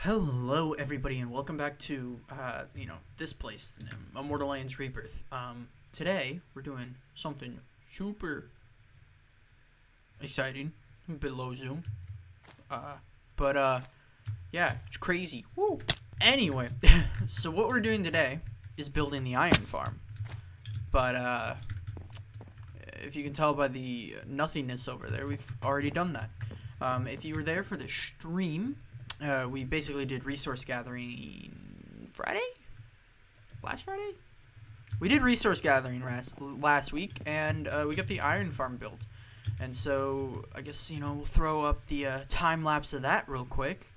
Hello, everybody, and welcome back to, this place, Immortal Rebirth. Today, we're doing something super exciting, a bit low zoom, yeah, it's crazy, woo! Anyway, so what we're doing today is building the iron farm, but, if you can tell by the nothingness over there, we've already done that. If you were there for the stream, we basically did resource gathering last Friday? We did resource gathering last week, and we got the iron farm built. And so, I guess, we'll throw up the time lapse of that real quick.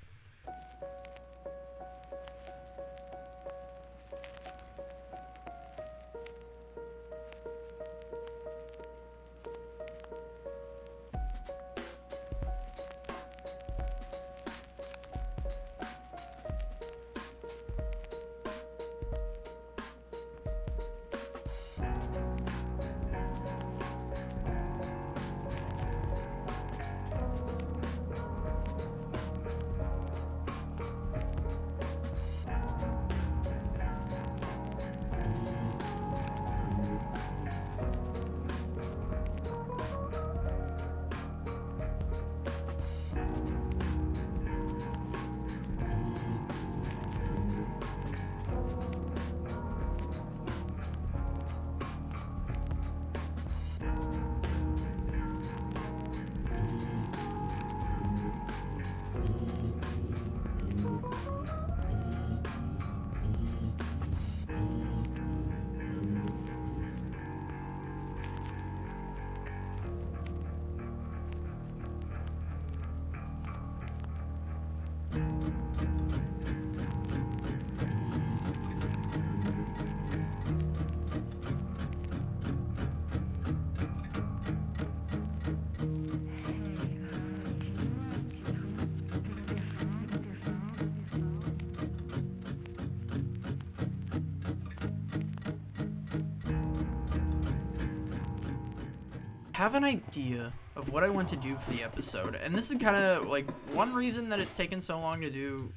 Have an idea of what I want to do for the episode, and this is kind of like one reason that it's taken so long to do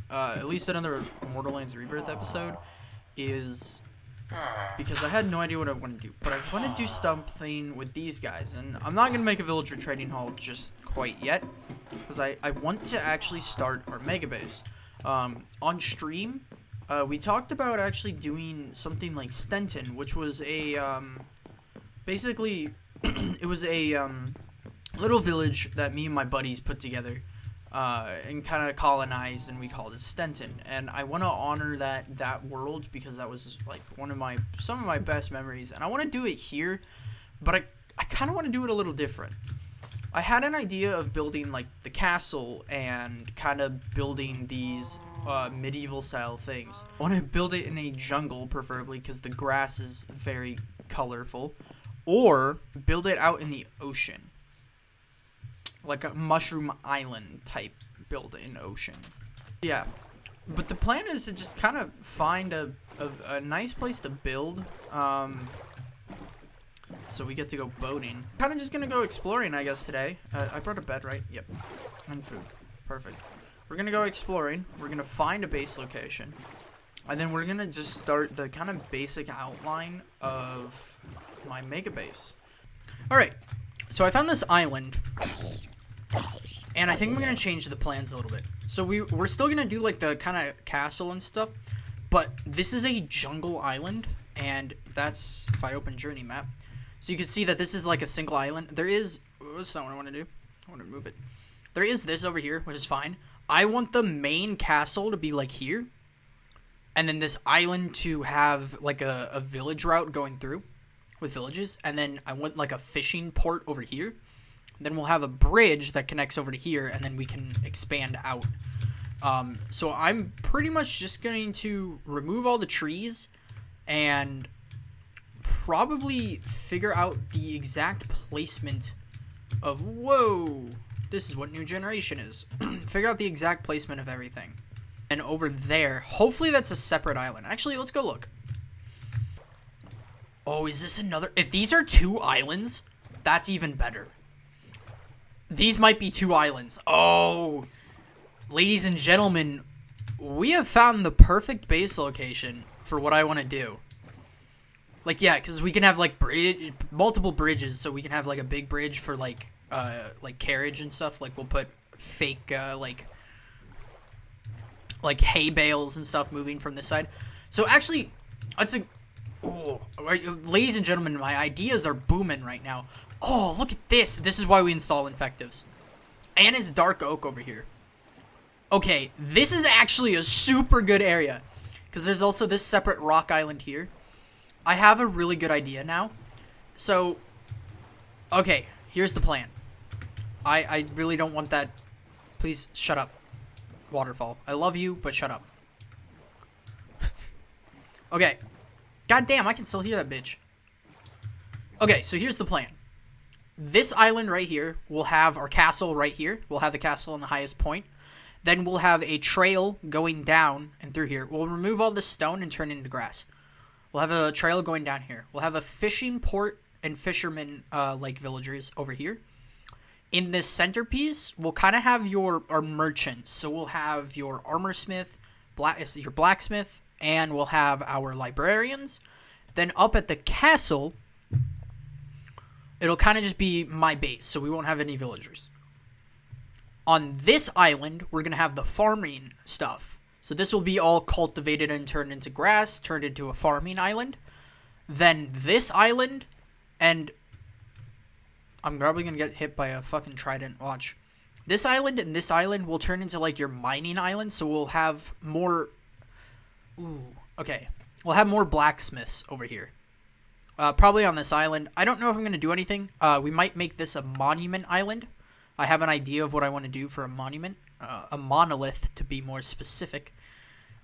at least another Immortal Rebirth episode is because I had no idea what I want to do, but I want to do something with these guys, and I'm not gonna make a villager trading hall just quite yet because I want to actually start our mega base. On stream we talked about actually doing something like Stenton, which was a basically it was a little village that me and my buddies put together and kind of colonized, and we called it Stenton. And I want to honor that world because that was like some of my best memories, and I want to do it here, but I kind of want to do it a little different. I had an idea of building like the castle and kind of building these medieval style things. I want to build it in a jungle, preferably because the grass is very colorful. Or build it out in the ocean, like a mushroom island type build in ocean. Yeah, but the plan is to just kind of find a nice place to build. So we get to go boating. Kind of just gonna go exploring, I guess, today. I brought a bed, right? Yep, and food. Perfect. We're gonna go exploring. We're gonna find a base location, and then we're gonna just start the kind of basic outline of my mega base. Alright, so I found this island, and I think I'm gonna change the plans a little bit. So we're still gonna do like the kind of castle and stuff, but this is a jungle island, and that's if I open journey map, so you can see that this is like a single island. That's not what I want to do. I want to move it. There is this over here, which is fine. I want the main castle to be like here, and then this island to have like a village route going through with villages, and then I want like a fishing port over here. Then we'll have a bridge that connects over to here, and then we can expand out. So I'm pretty much just going to remove all the trees and probably figure out the exact placement of, whoa, this is what new generation is. Figure out the exact placement of everything. And over there, hopefully that's a separate island. Actually, let's go look. Oh, is this another? If these are two islands, that's even better. These might be two islands. Oh, ladies and gentlemen, we have found the perfect base location for what I want to do. Like, yeah, because we can have, like, multiple bridges, so we can have, like, a big bridge for, like carriage and stuff. Like, we'll put fake, like hay bales and stuff moving from this side. So, actually, that's a... Oh, ladies and gentlemen, my ideas are booming right now. Oh, look at this. This is why we install infectives. And it's dark oak over here. Okay, this is actually a super good area. Because there's also this separate rock island here. I have a really good idea now. So, okay, here's the plan. I really don't want that. Please, shut up. Waterfall. I love you, but shut up. Okay. God damn, I can still hear that bitch. Okay, so here's the plan. This island right here, we'll have our castle right here. We'll have the castle on the highest point. Then we'll have a trail going down and through here. We'll remove all the stone and turn it into grass. We'll have a trail going down here. We'll have a fishing port and fishermen, like, villagers over here. In this centerpiece, we'll kind of have our merchants. So we'll have your armorsmith, your blacksmith, and we'll have our librarians. Then up at the castle, it'll kind of just be my base, so we won't have any villagers. On this island, we're going to have the farming stuff. So this will be all cultivated and turned into grass, turned into a farming island. Then this island, and I'm probably going to get hit by a fucking trident. Watch. This island and this island will turn into, like, your mining island, so we'll have more... Ooh, okay. We'll have more blacksmiths over here. Probably on this island. I don't know if I'm going to do anything. We might make this a monument island. I have an idea of what I want to do for a monument. A monolith, to be more specific.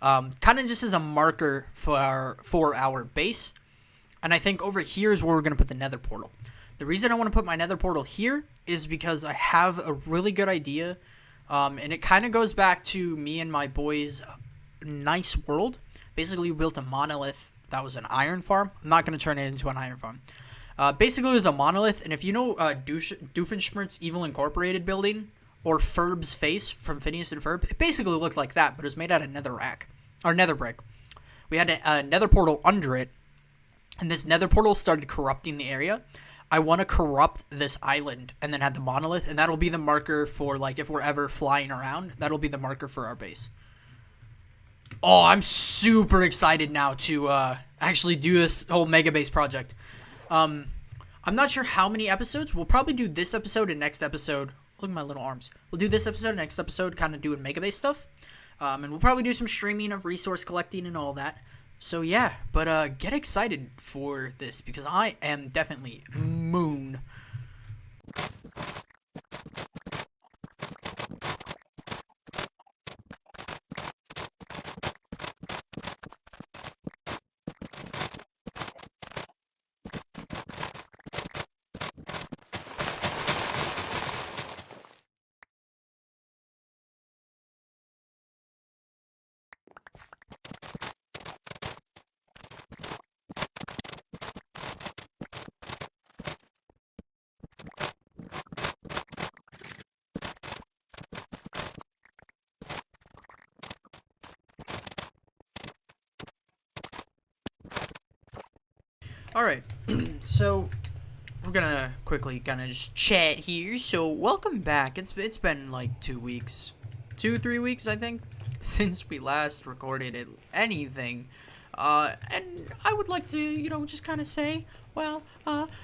Kind of just as a marker for our base. And I think over here is where we're going to put the nether portal. The reason I want to put my nether portal here is because I have a really good idea. And it kind of goes back to me and my boys' nice world. Basically, we built a monolith that was an iron farm. I'm not going to turn it into an iron farm. Basically, it was a monolith. And if you know Doofenshmirtz's Evil Incorporated building, or Ferb's face from Phineas and Ferb, it basically looked like that, but it was made out of netherrack, or nether brick. We had a nether portal under it, and this nether portal started corrupting the area. I want to corrupt this island, and then have the monolith, and that'll be the marker for, like, if we're ever flying around, that'll be the marker for our base. Oh, I'm super excited now to actually do this whole mega base project. I'm not sure how many episodes. We'll probably do this episode and next episode. Look at my little arms. We'll do this episode, next episode, kind of doing Mega Base stuff. And we'll probably do some streaming of resource collecting and all that. So, yeah. But get excited for this, because I am definitely moon. Alright, so we're gonna quickly kind of just chat here. So welcome back. It's been like 2 weeks, 3 weeks, I think, since we last recorded anything. And I would like to, you know, just kind of say, well,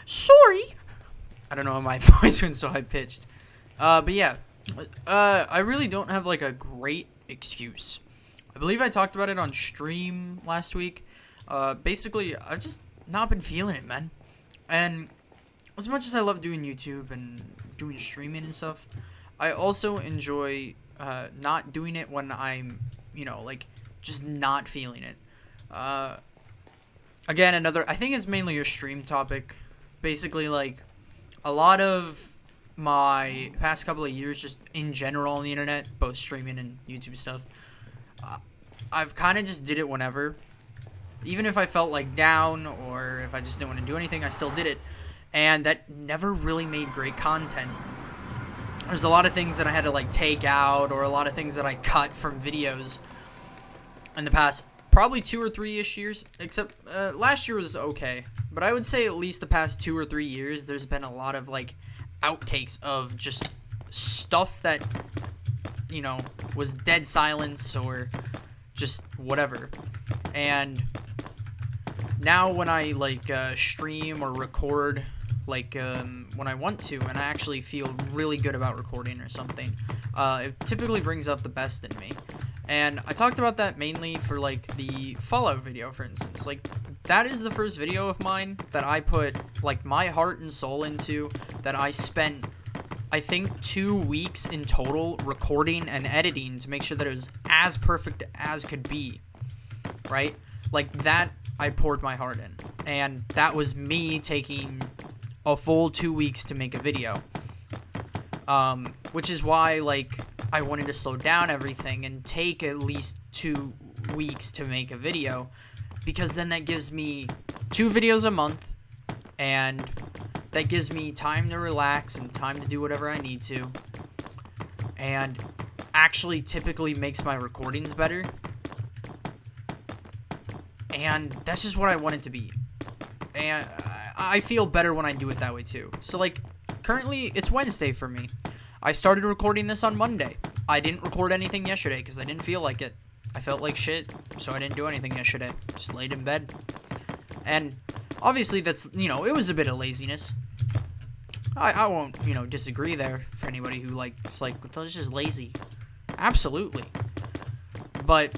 sorry. I don't know why my voice went so high pitched. But yeah, I really don't have like a great excuse. I believe I talked about it on stream last week. Basically, I've just not been feeling it, man. And as much as I love doing YouTube and doing streaming and stuff, I also enjoy not doing it when I'm, you know, like, just not feeling it. Again, I think it's mainly a stream topic. Basically, like, a lot of my past couple of years, just in general on the internet, both streaming and YouTube stuff, I've kind of just did it whenever. Even if I felt like down or if I just didn't want to do anything, I still did it. And that never really made great content. there's a lot of things that I had to like take out, or a lot of things that I cut from videos in the past probably 2 or 3-ish years, except last year was okay, but I would say at least the past 2 or 3 years there's been a lot of like outtakes of just stuff that, you know, was dead silence or just whatever. And now when I like stream or record, like when I want to and I actually feel really good about recording or something, it typically brings out the best in me. And I talked about that mainly for like the Fallout video, for instance. Like, that is the first video of mine that I put like my heart and soul into, that I spent, I think, 2 weeks in total recording and editing to make sure that it was as perfect as could be, right? Like, that I poured my heart in, and that was me taking a full 2 weeks to make a video, which is why, like, I wanted to slow down everything and take at least 2 weeks to make a video, because then that gives me 2 videos a month, and that gives me time to relax and time to do whatever I need to, and actually typically makes my recordings better. And that's just what I want it to be. And I feel better when I do it that way too. So like, currently it's Wednesday for me. I started recording this on Monday. I didn't record anything yesterday because I didn't feel like it. I felt like shit, so I didn't do anything yesterday. Just laid in bed. And obviously that's, you know, it was a bit of laziness. I won't, you know, disagree there for anybody who like, it's like, well, it's just lazy. Absolutely. But,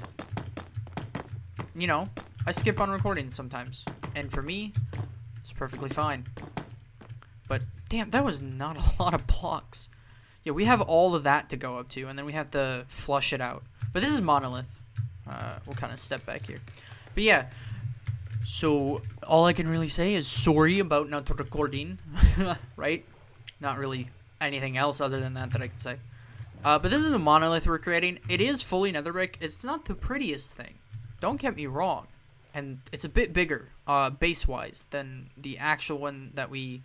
you know, I skip on recording sometimes. And for me, it's perfectly fine. But, damn, that was not a lot of blocks. Yeah, we have all of that to go up to, and then we have to flush it out. But this is Monolith. We'll kind of step back here. But yeah, so all I can really say is sorry about not recording, right? Not really anything else other than that I can say. But this is the Monolith we're creating. It is fully netherbrick. It's not the prettiest thing. Don't get me wrong. And it's a bit bigger, base-wise, than the actual one that we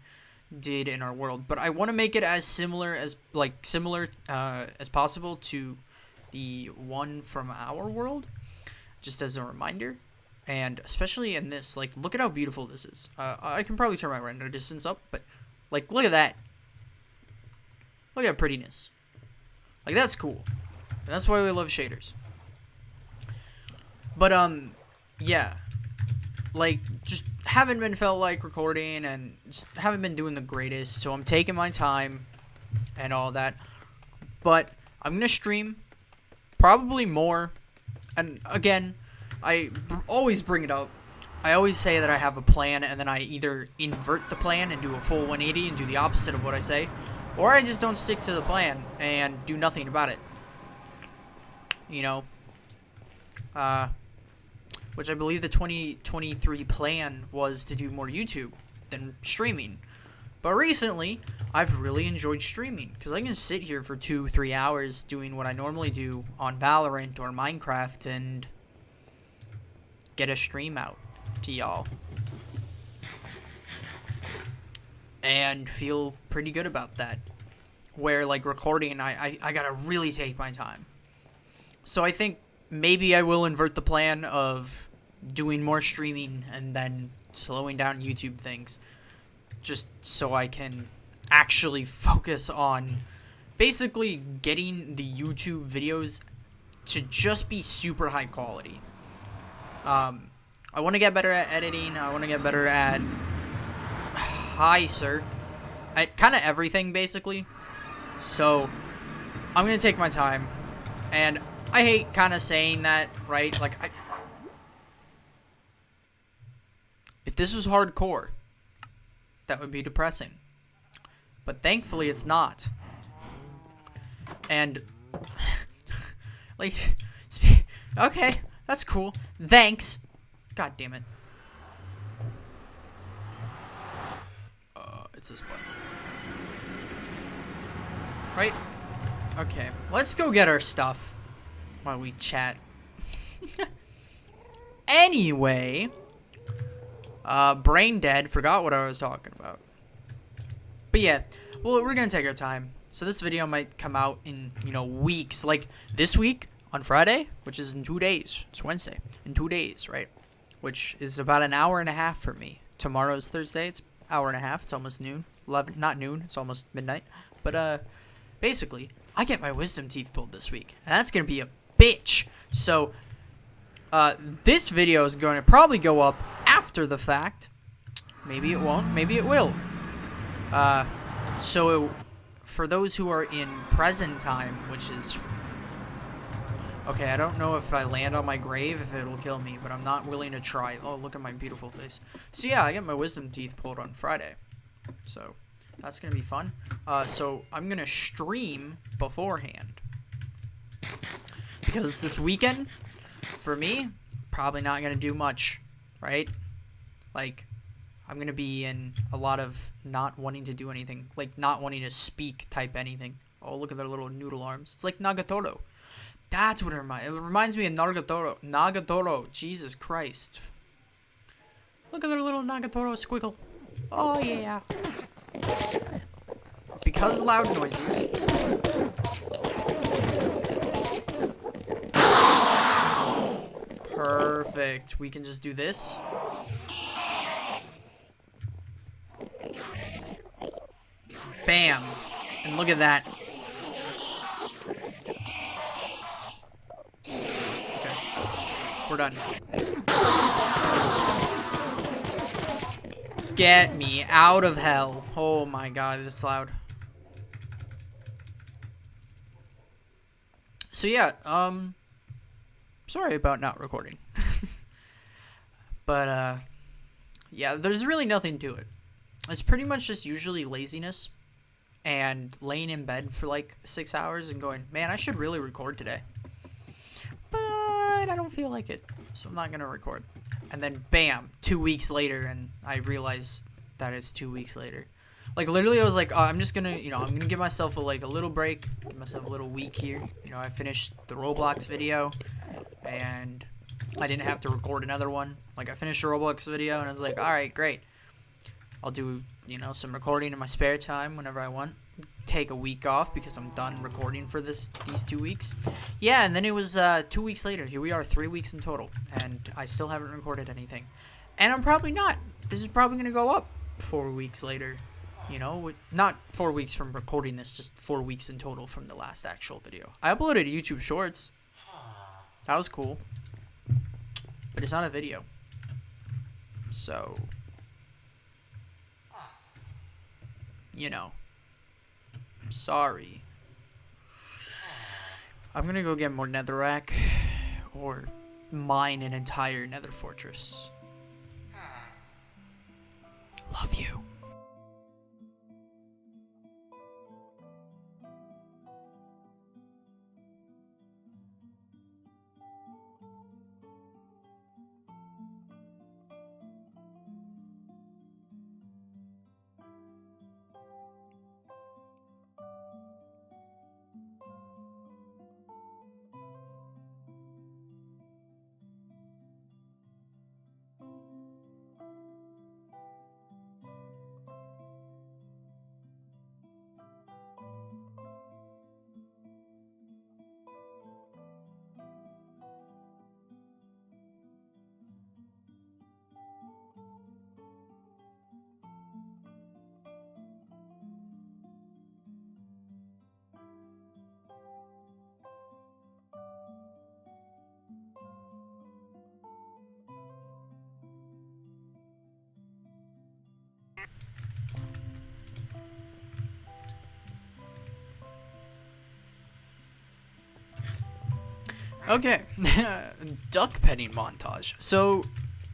did in our world, but I want to make it as similar as possible to the one from our world, just as a reminder. And especially in this, like, look at how beautiful this is. I can probably turn my render distance up, but like, look at that. Look at that prettiness. Like, that's cool. And that's why we love shaders. But yeah, like, just haven't been felt like recording, and just haven't been doing the greatest, so I'm taking my time and all that. But I'm gonna stream probably more. And again, I always bring it up. I always say that I have a plan, and then I either invert the plan and do a full 180 and do the opposite of what I say, or I just don't stick to the plan and do nothing about it. You know, which I believe the 2023 plan was to do more YouTube than streaming. But recently, I've really enjoyed streaming, because I can sit here for 2-3 hours doing what I normally do on Valorant or Minecraft and get a stream out to y'all. And feel pretty good about that. Where, like, recording, I gotta really take my time. So I think maybe I will invert the plan of doing more streaming and then slowing down YouTube things, just so I can actually focus on basically getting the YouTube videos to just be super high quality. I want to get better at editing. I want to get better at at kind of everything, basically. So I'm gonna take my time, and I hate kind of saying that, right? Like, if this was hardcore, that would be depressing. But thankfully, it's not. And, like, okay, that's cool. Thanks. God damn it. It's this button. Right? Okay, let's go get our stuff while we chat. Anyway, brain dead, forgot what I was talking about. But yeah, well, we're gonna take our time. So this video might come out in, weeks. Like this week on Friday, which is in 2 days. It's Wednesday. In 2 days, right? Which is about an hour and a half for me. Tomorrow's Thursday. It's hour and a half. It's almost noon. 11, not noon. It's almost midnight. But basically, I get my wisdom teeth pulled this week. And that's going to be a bitch. So this video is going to probably go up after the fact. Maybe it won't. Maybe it will. For those who are in present time, which is... Okay, I don't know if I land on my grave, if it'll kill me, but I'm not willing to try. Oh, look at my beautiful face. So yeah, I get my wisdom teeth pulled on Friday. So that's going to be fun. So I'm going to stream beforehand. Because this weekend, for me, probably not going to do much, right? Like, I'm going to be in a lot of not wanting to do anything. Like, not wanting to speak, type anything. Oh, look at their little noodle arms. It's like Nagatoro. That's what it reminds. It reminds me of Nagatoro. Nagatoro. Jesus Christ. Look at their little Nagatoro squiggle. Oh, yeah. Because loud noises. Perfect. We can just do this. Bam. And look at that. We're done. Get me out of hell. Oh my god, it's loud. So yeah, sorry about not recording. But yeah, there's really nothing to it. It's pretty much just usually laziness and laying in bed for like 6 hours and going, man, I should really record today. But I don't feel like it, so I'm not gonna record. And then bam, 2 weeks later, and I realized that it's 2 weeks later. Like literally, I was like, oh, I'm just gonna, I'm gonna give myself a little break, give myself a little week here. I finished the Roblox video, and I didn't have to record another one. Like I finished the Roblox video, and I was like, all right, great. I'll do, some recording in my spare time whenever I want. Take a week off because I'm done recording for these 2 weeks. Yeah, and then it was 2 weeks later. Here we are, 3 weeks in total, and I still haven't recorded anything. And I'm probably not. This is probably gonna go up 4 weeks later. Not 4 weeks from recording this, just 4 weeks in total from the last actual video. I uploaded YouTube Shorts. That was cool, but it's not a video. So, sorry. I'm gonna go get more netherrack or mine an entire nether fortress. Love you. Okay, duck petting montage. So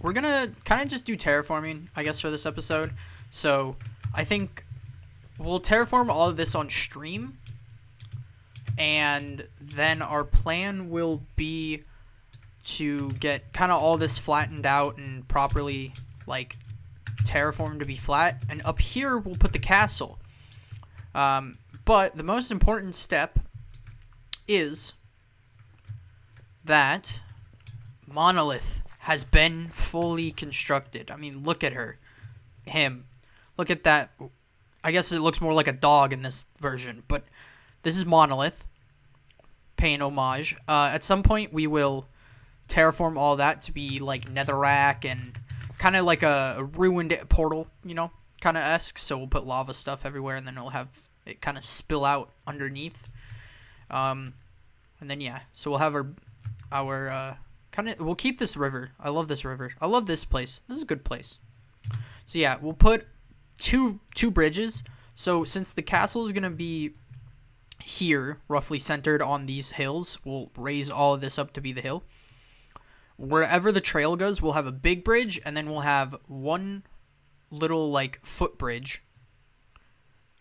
we're gonna kind of just do terraforming, I guess, for this episode. So I think we'll terraform all of this on stream, and then our plan will be to get kind of all this flattened out and properly like terraformed to be flat. And up here we'll put the castle. But the most important step is that Monolith has been fully constructed. I mean, look at her. Him. Look at that. I guess it looks more like a dog in this version, but this is Monolith, paying homage. At some point, we will terraform all that to be like netherrack and kind of like a ruined portal, kind of esque. So we'll put lava stuff everywhere, and then it'll have it kind of spill out underneath. And then yeah, so we'll have our kind of we'll keep this river. I love this river. I love this place. This is a good place. So yeah, we'll put two bridges. So since the castle is gonna be here, roughly centered on these hills, we'll raise all of this up to be the hill. Wherever the trail goes, we'll have a big bridge, and then we'll have one little like footbridge.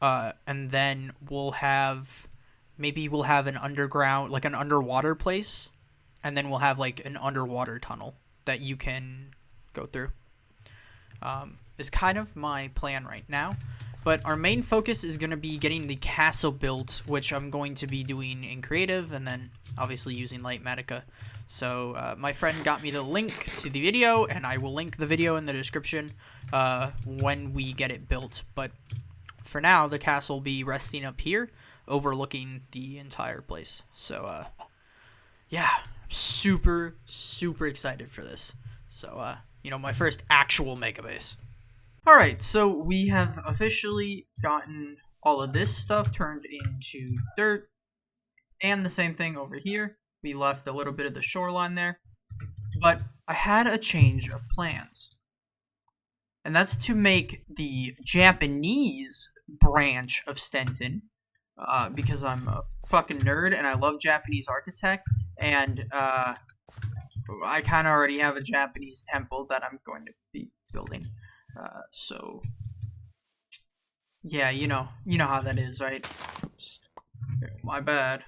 And then we'll have an underground, like an underwater place, and then we'll have like an underwater tunnel that you can go through. Is kind of my plan right now. But our main focus is going to be getting the castle built, which I'm going to be doing in creative, and then obviously using Lightmatica. So my friend got me the link to the video, and I will link the video in the description when we get it built. But for now, the castle will be resting up here, overlooking the entire place. So yeah, super excited for this. So my first actual mega base. Alright, so we have officially gotten all of this stuff turned into dirt, and the same thing over here. We left a little bit of the shoreline there, but I had a change of plans, and that's to make the Japanese branch of Stenton, because I'm a fucking nerd and I love Japanese architect, and I kind of already have a Japanese temple that I'm going to be building. So yeah, you know how that is, right? My bad.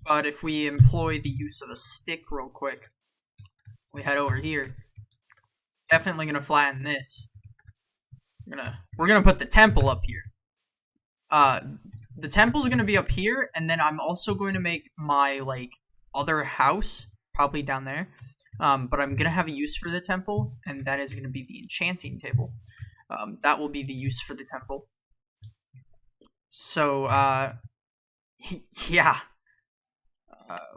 But if we employ the use of a stick real quick, we head over here. Definitely gonna flatten this. We're gonna put the temple up here. The temple's gonna be up here, and then I'm also going to make my like other house probably down there. But I'm going to have a use for the temple, and that is going to be the enchanting table. That will be the use for the temple. So, yeah.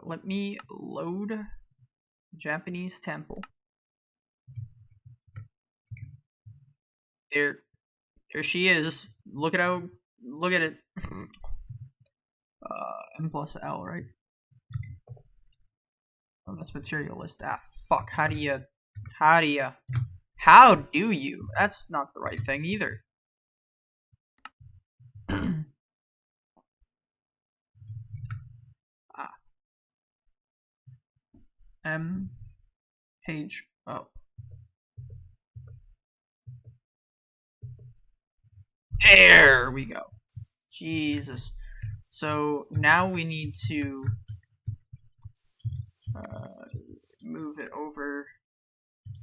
Let me load Japanese temple. There she is. Look at it. M plus L, right? Oh, that's materialist. Ah, fuck. How do you? That's not the right thing either. M page up. There we go. Jesus. So now we need to move it over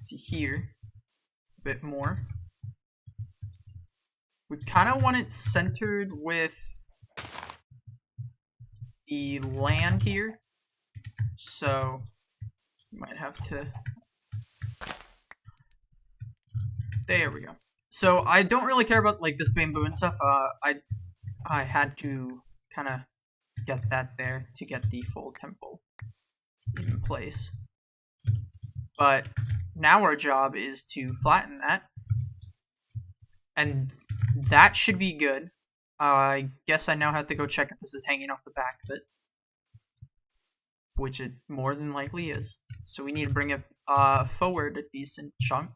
to here a bit more. We kind of want it centered with the land here, so we might have to. There we go. So I don't really care about like this bamboo and stuff. I had to kind of get that there to get the full temple in place. But now our job is to flatten that, and that should be good. I guess I now have to go check if this is hanging off the back of it, which it more than likely is. So we need to bring it forward a decent chunk.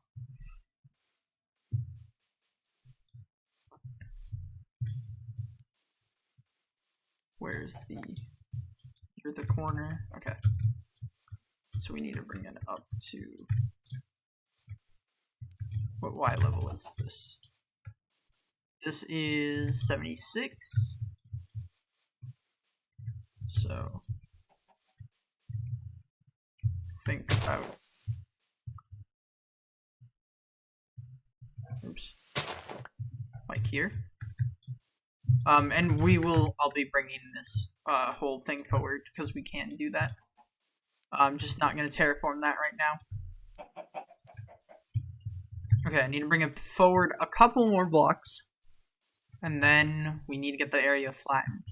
Where's you're the corner? Okay. So we need to bring it up to, what Y level is this? This is 76. So think about, oops, like here. And I'll be bringing this whole thing forward because we can do that. I'm just not going to terraform that right now. Okay, I need to bring it forward a couple more blocks. And then we need to get the area flattened.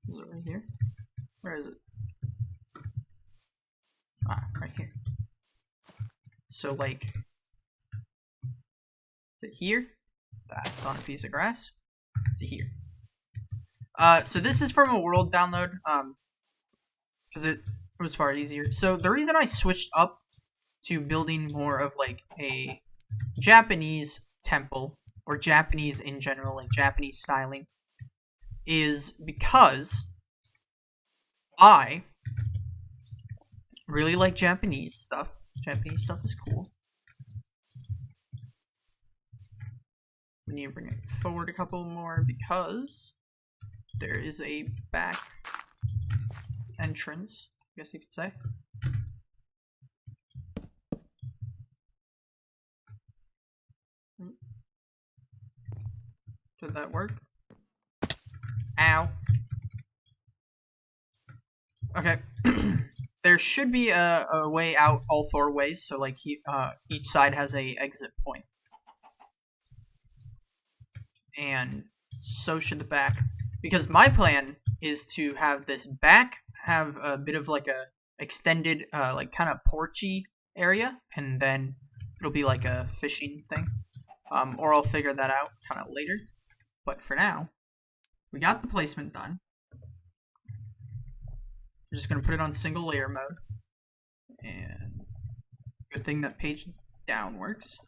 Is it right here? Where is it? Ah, right here. So, like, to here. That's on a piece of grass. To here. So this is from a world download, because it was far easier. So the reason I switched up to building more of, like, a Japanese temple, or Japanese in general, like Japanese styling, is because I really like Japanese stuff. Japanese stuff is cool. We need to bring it forward a couple more because there is a back entrance, I guess you could say. Did that work? Ow. Okay. There should be a way out all four ways, so like each side has a exit point. And so should the back. Because my plan is to have this back have a bit of like a extended like kind of porchy area, and then it'll be like a fishing thing. Or I'll figure that out kind of later. But for now, we got the placement done. We're just going to put it on single layer mode. And good thing that page down works.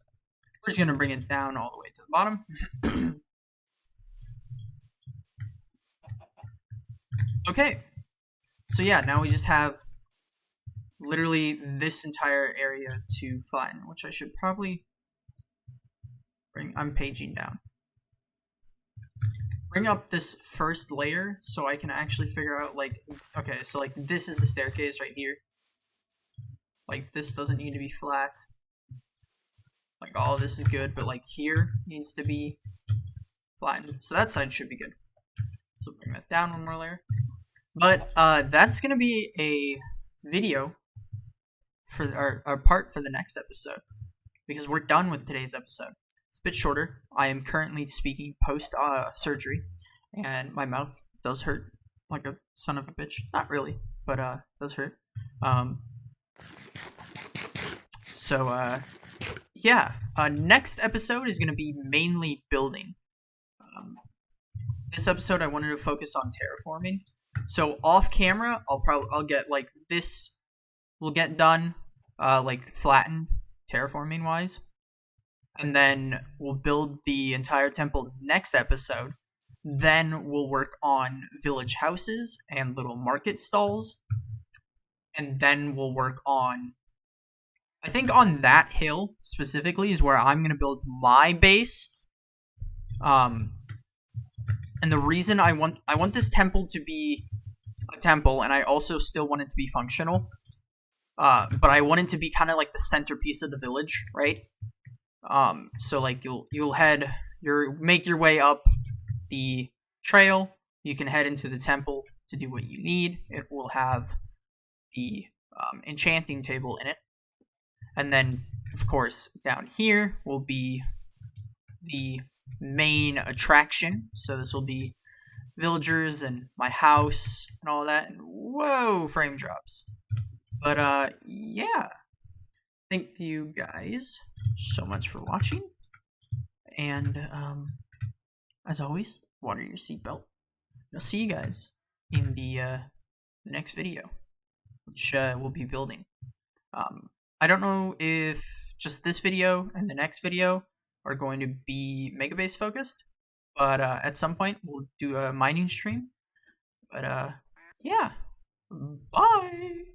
We're just going to bring it down all the way to the bottom. Okay. So yeah, now we just have literally this entire area to flatten, which I should probably bring. I'm paging down. Bring up this first layer so I can actually figure out, like, okay, so like this is the staircase right here. Like this doesn't need to be flat. Like all of this is good, but like here needs to be flattened. So that side should be good. So bring that down one more layer. But that's gonna be a video for our part for the next episode, because we're done with today's episode. It's a bit shorter. I am currently speaking post surgery, and my mouth does hurt like a son of a bitch. Not really, but does hurt. Yeah. Next episode is gonna be mainly building. This episode I wanted to focus on terraforming. So off camera, I'll get like this. Will get done, like flattened terraforming wise. And then we'll build the entire temple next episode. Then we'll work on village houses and little market stalls. And then we'll work on, I think on that hill specifically is where I'm going to build my base. And the reason I want this temple to be a temple, and I also still want it to be functional. But I want it to be kind of like the centerpiece of the village, right? So like you'll make your way up the trail. You can head into the temple to do what you need. It will have the enchanting table in it, and then of course down here will be the main attraction. So this will be villagers and my house and all that. And whoa, frame drops. But yeah. Thank you guys so much for watching. And as always, water your seatbelt. I'll see you guys in the next video, which we'll be building. I don't know if just this video and the next video are going to be Megabase focused, but at some point we'll do a mining stream. But yeah, bye.